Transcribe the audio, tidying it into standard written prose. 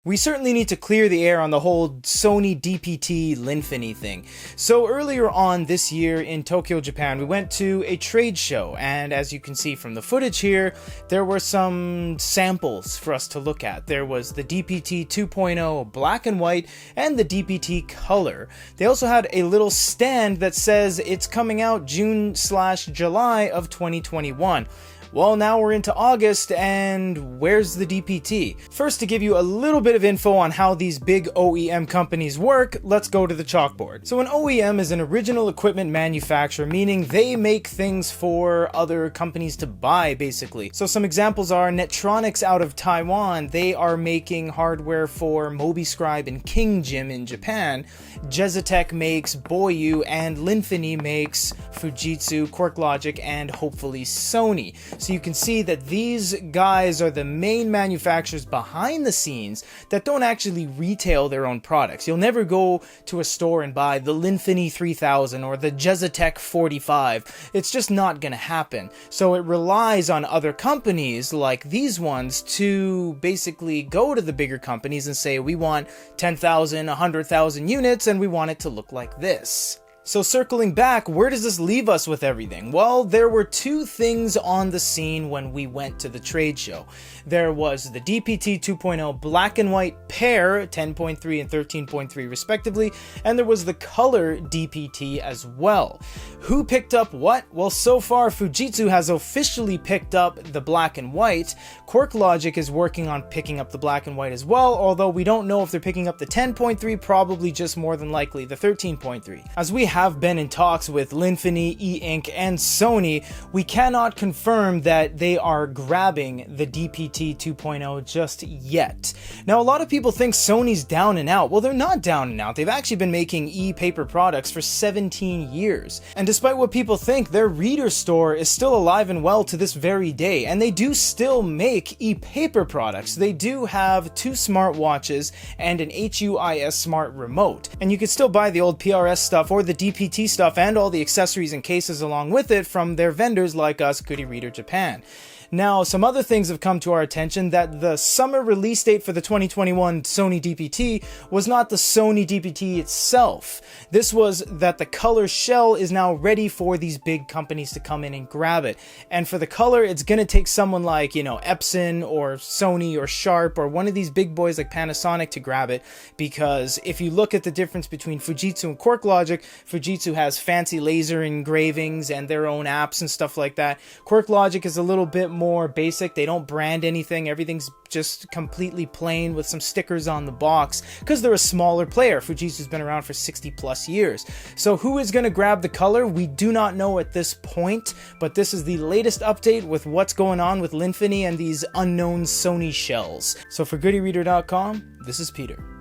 We certainly need to clear the air on the whole Sony DPT Linfini thing. So earlier on this year in Tokyo, Japan, we went to a trade show, and as you can see from the footage here, there were some samples for us to look at. There was the DPT 2.0 black and white and the DPT color. They also had a little stand that says it's coming out June/July of 2021. Well, now we're into August, and where's the DPT? First, to give you a little bit of info on how these big OEM companies work, let's go to the chalkboard. So an OEM is an original equipment manufacturer, meaning they make things for other companies to buy, basically. So some examples are Netronics out of Taiwan. They are making hardware for MobiScribe and KingJim in Japan. Jezatech makes Boyu, and Linfini makes Fujitsu, QuarkLogic, and hopefully Sony. So you can see that these guys are the main manufacturers behind the scenes that don't actually retail their own products. You'll never go to a store and buy the Linfini 3000 or the Jezatech 45. It's just not going to happen. So it relies on other companies like these ones to basically go to the bigger companies and say, we want 10,000, 100,000 units and we want it to look like this. So circling back, where does this leave us with everything? Well, there were two things on the scene when we went to the trade show. There was the DPT 2.0 black and white pair, 10.3 and 13.3 respectively, and there was the color DPT as well. Who picked up what? Well, so far Fujitsu has officially picked up the black and white. QuarkLogic is working on picking up the black and white as well, although we don't know if they're picking up the 10.3, probably just more than likely the 13.3. As we have been in talks with Linfini, E-Ink, and Sony, we cannot confirm that they are grabbing the DPT 2.0 just yet. Now, a lot of people think Sony's down and out. Well, they're not down and out. They've actually been making e-paper products for 17 years. And despite what people think, their reader store is still alive and well to this very day, and they do still make e-paper products. They do have 2 smartwatches and an HUIS smart remote. And you can still buy the old PRS stuff or the DPT stuff and all the accessories and cases along with it from their vendors like us, Goody Reader Japan. Now, some other things have come to our attention, that the summer release date for the 2021 Sony DPT was not the Sony DPT itself. This was that the color shell is now ready for these big companies to come in and grab it. And for the color, it's going to take someone like, Epson or Sony or Sharp or one of these big boys like Panasonic to grab it, because if you look at the difference between Fujitsu and QuarkLogic, Fujitsu has fancy laser engravings and their own apps and stuff like that. QuarkLogic is a little bit more basic. They don't brand anything. Everything's just completely plain with some stickers on the box because they're a smaller player. Fujitsu's been around for 60 plus years. So who is going to grab the color? We do not know at this point, but this is the latest update with what's going on with Linfini and these unknown Sony shells. So for GoodyReader.com, this is Peter.